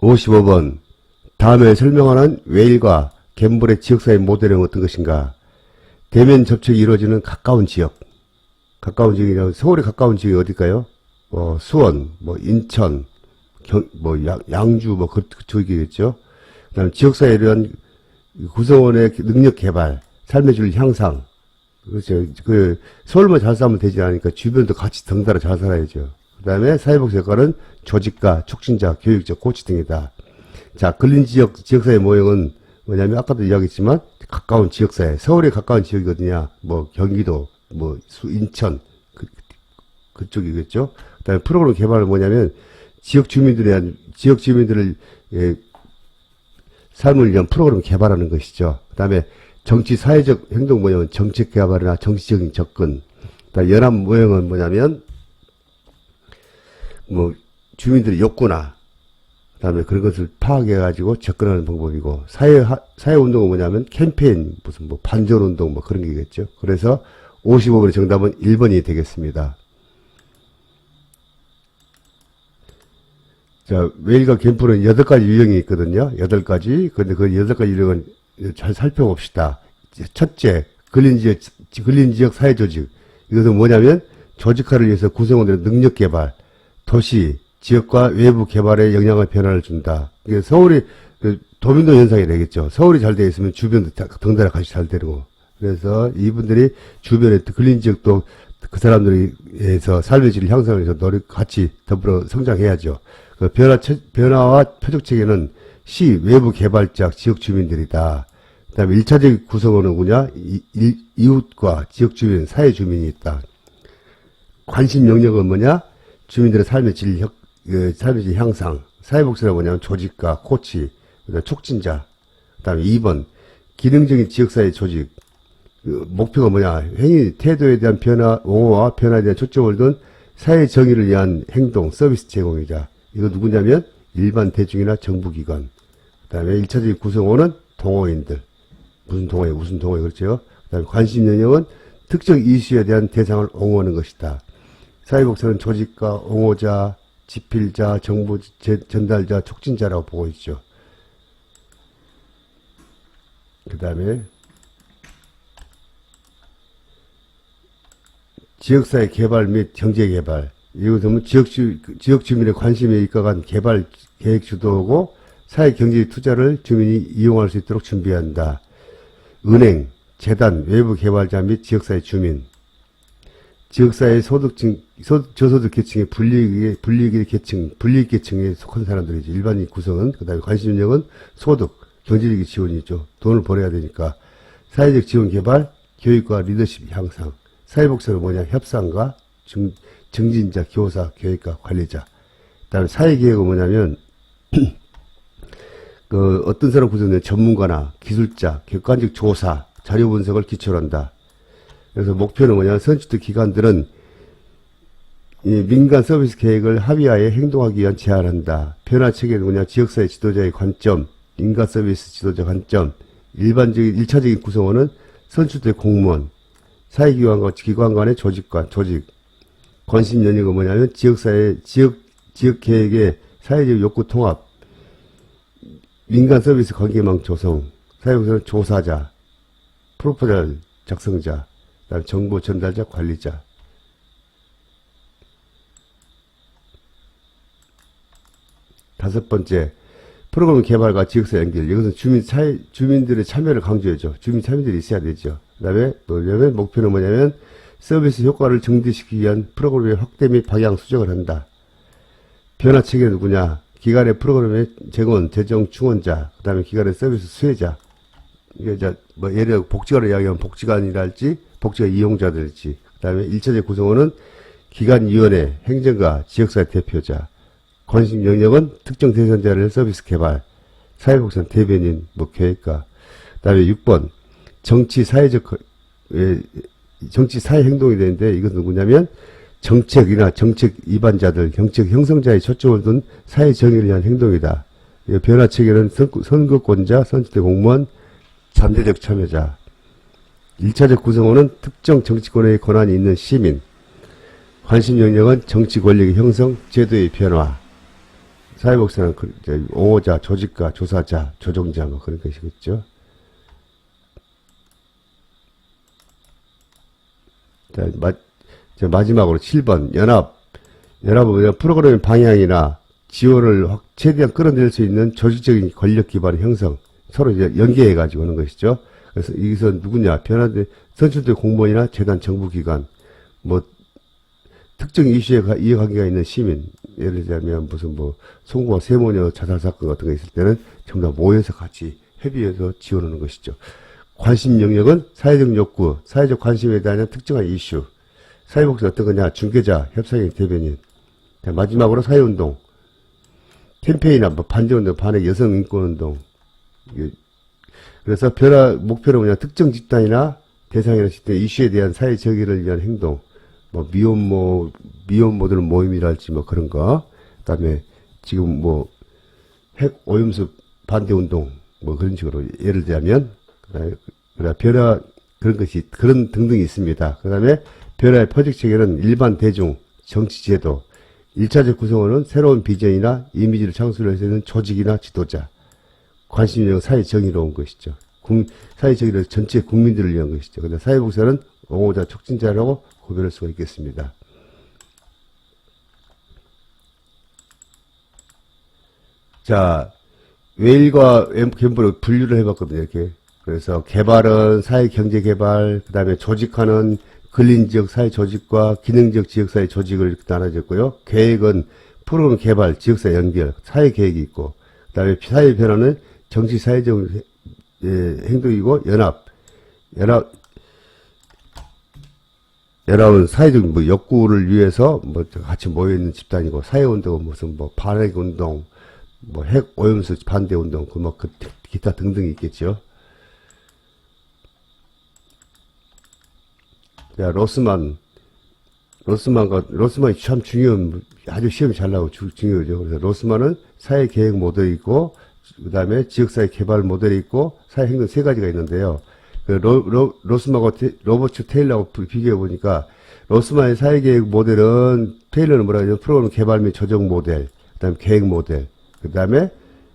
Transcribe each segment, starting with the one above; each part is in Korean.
55번. 다음에 설명하는 웨일과 갬블의 지역사회 모델은 어떤 것인가? 대면 접촉이 이루어지는 가까운 지역. 가까운 지역이라면 서울에 가까운 지역이 어딜까요? 수원, 인천, 양주, 그쪽이겠죠. 그 다음에 지역사회에 이런 구성원의 능력 개발, 삶의 질 향상. 그렇죠. 서울만 잘 살면 되지 않으니까 주변도 같이 덩달아 잘 살아야죠. 그 다음에 사회복지 역할은 조직가, 촉진자, 교육자, 코치 등이다. 자, 지역사회 모형은 뭐냐면, 아까도 이야기했지만, 가까운 지역사회. 서울에 가까운 지역이 어디냐? 경기도, 인천, 그쪽이겠죠? 그 다음에 프로그램 개발은 뭐냐면, 지역 주민들을, 삶을 위한 프로그램 개발하는 것이죠. 그 다음에 정치 사회적 행동 모형은 정책 개발이나 정치적인 접근. 그다음에 연합 모형은 뭐냐면, 주민들의 욕구나, 그 다음에 그런 것을 파악해가지고 접근하는 방법이고, 사회운동은 뭐냐면 캠페인, 반전운동 그런 게겠죠. 그래서 55번의 정답은 1번이 되겠습니다. 자, 웨일과 갬블은 8가지 유형이 있거든요. 8가지. 근데 그 8가지 유형은 잘 살펴봅시다. 첫째, 근린 지역 사회 조직. 이것은 뭐냐면, 조직화를 위해서 구성원들의 능력 개발, 도시, 지역과 외부 개발에 영향을 변화를 준다. 이게 서울이, 도민도 현상이 되겠죠. 서울이 잘 되어 있으면 주변도 덩달아 같이 잘 되고. 그래서 이분들이 주변에 근린 지역도 그 사람들에 의해서 삶의 질을 향상을 해서 같이 더불어 성장해야죠. 그 변화와 표적 체계는 시, 외부 개발자, 지역 주민들이다. 그 다음에 1차적 구성원은 뭐냐? 이웃과 지역 주민, 사회 주민이 있다. 관심 영역은 뭐냐? 주민들의 삶의 질 향상. 사회복지가 뭐냐면 조직가, 코치, 그다음에 촉진자. 그 다음에 2번, 기능적인 지역사회 조직. 목표가 뭐냐? 행위, 태도에 대한 옹호와 변화에 대한 초점을 둔 사회 정의를 위한 행동, 서비스 제공이자. 이거 누구냐면 일반 대중이나 정부기관. 그 다음에 1차적 구성원은 동호인들. 무슨 동호회, 그렇죠? 그 다음에 관심 영역은 특정 이슈에 대한 대상을 옹호하는 것이다. 사회복지는 조직가, 옹호자, 지필자, 정보 전달자, 촉진자라고 보고 있죠. 그 다음에 지역사회 개발 및 경제개발. 이것은 지역 주민의 관심에 입각한 개발 계획 주도하고 사회 경제 투자를 주민이 이용할 수 있도록 준비한다. 은행, 재단, 외부 개발자 및 지역사회 주민. 지역사회 저소득 계층의 불리익 계층에 속한 사람들이지. 일반인 구성은, 그 다음에 관심 영역은 소득, 경제적인 지원이죠. 돈을 벌어야 되니까. 사회적 지원 개발, 교육과 리더십 향상. 사회복지는 뭐냐? 협상가, 정진자, 교사, 교육가, 관리자. 그 다음에 사회계획은 뭐냐면, 어떤 사람 구성된 전문가나 기술자, 객관적 조사, 자료 분석을 기초로 한다. 그래서 목표는 뭐냐? 선출된 기관들은 이 민간 서비스 계획을 합의하에 행동하기 위한 제안을 한다. 변화 체계는 뭐냐? 지역사회 지도자의 관점, 인간 서비스 지도자 관점, 1차적인 구성원은 선출된 공무원, 사회기관 간의 조직, 관심 연역은 뭐냐면 지역 계획의 사회적 욕구 통합, 민간 서비스 관계망 조성, 사회복지는 조사자, 프로포절 작성자, 그다음 정보 전달자, 관리자. 다섯 번째, 프로그램 개발과 지역사회 연결. 이것은 주민들의 참여를 강조해줘. 주민 참여들이 있어야 되죠. 그 다음에 목표는 뭐냐면 서비스 효과를 증대시키기 위한 프로그램의 확대 및 방향 수정을 한다. 변화 체계는 누구냐? 기관의 프로그램의 재정 충원자, 그 다음에 기관의 서비스 수혜자. 이게 예를 들어 복지관을 이야기하면 복지관이랄지, 복지관 이용자들일지. 그 다음에 1차적 구성원은 기관위원회, 행정가, 지역사회 대표자. 관심 영역은 특정 대상자를 서비스 개발, 사회복지관 대변인, 계획가. 그 다음에 6번, 정치 사회 행동이 되는데, 이것은 누구냐면, 정책이나 정책 위반자들, 정책 형성자의 초점을 둔 사회 정의를 위한 행동이다. 변화 체계는 선거권자, 선출된 공무원, 잠재적 참여자. 1차적 구성원은 특정 정치권의 권한이 있는 시민. 관심 영역은 정치 권력의 형성, 제도의 변화. 사회복지는 이제 옹호자, 조직가, 조사자, 조종자 뭐 그런 것이겠죠. 자, 마지막으로 7번 연합은 프로그램 방향이나 지원을 최대한 끌어낼 수 있는 조직적인 권력 기반의 형성, 서로 이제 연계해 가지고 하는 것이죠. 그래서 여기서 누구냐, 선출된 공무원이나 재단, 정부기관, 뭐 특정 이슈에 이해관계가 있는 시민, 예를 들자면 무슨 뭐 송구와 세모녀 자살 사건 같은 거 있을 때는 전부 다 모여서 같이 협의해서 지원하는 것이죠. 관심 영역은 사회적 욕구, 사회적 관심에 대한 특정한 이슈. 사회복지 어떤 거냐? 중개자, 협상의 대변인. 자, 마지막으로 사회운동. 캠페인이나 뭐 반대운동, 반핵 여성인권운동. 그래서 목표는 뭐냐? 특정 집단이나 대상이나 집단 이슈에 대한 사회 정의를 위한 행동. 뭐 미혼모들 모임이랄지 뭐 그런 거. 그다음에 지금 뭐 핵 오염수 반대운동 뭐 그런 식으로 예를 들자면 변화 그런 등등이 있습니다. 그다음에 변화의 포직 체계는 일반 대중, 정치 제도, 1차적 구성원은 새로운 비전이나 이미지를 창출할 수 있는 조직이나 지도자, 관심력 사회 정의로운 것이죠. 사회 정의를 전체 국민들을 위한 것이죠. 근데 사회복지는 옹호자, 촉진자라고 구별할 수가 있겠습니다. 자, 웨일과 갬블을 분류를 해봤거든요, 이렇게. 그래서 개발은 사회 경제 개발, 그 다음에 조직화는 근린 지역 사회 조직과 기능적 지역 사회 조직을 이렇게 나눠졌고요. 계획은 프로그램 개발, 지역사회 연결, 사회 계획이 있고, 그 다음에 사회 변화는 정치 사회적 행동이고, 연합은 사회적 뭐 욕구를 위해서 뭐 같이 모여있는 집단이고, 사회운동은 무슨 뭐 반핵운동, 뭐 핵 오염수 반대운동, 그 기타 등등이 있겠죠. 자, 로스만이 참 중요한, 아주 시험이 잘 나오고 중요하죠. 그래서 로스만은 사회 계획 모델이 있고, 그 다음에 지역사회 개발 모델이 있고, 사회 행동 세 가지가 있는데요. 로스만과 로버트 테일러하고 비교해 보니까, 로스만의 사회 계획 모델은, 테일러는 뭐라 그러죠? 프로그램 개발 및 조정 모델, 그 다음에 계획 모델, 그 다음에,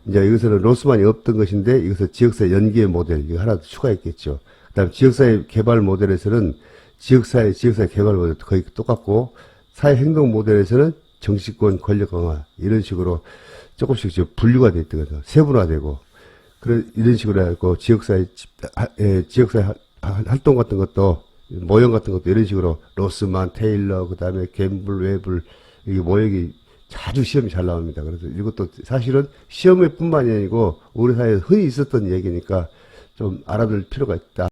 이제 여기서는 로스만이 없던 것인데, 여기서 지역사회 연계 모델, 이거 하나 더 추가했겠죠. 그 다음 지역사회 개발 모델에서는, 지역사회 개발 모델도 거의 똑같고, 사회 행동 모델에서는 정치권 권력 강화, 이런 식으로 조금씩 분류가 되어 있거든요. 세분화되고, 이런 식으로 해갖고, 지역사회 활동 같은 것도, 모형 같은 것도 이런 식으로, 로스만, 테일러, 그 다음에 갬블, 웨블, 이게 모형이 자주 시험이 잘 나옵니다. 그래서 이것도 사실은 시험에 뿐만이 아니고, 우리 사회에 흔히 있었던 얘기니까 좀 알아둘 필요가 있다.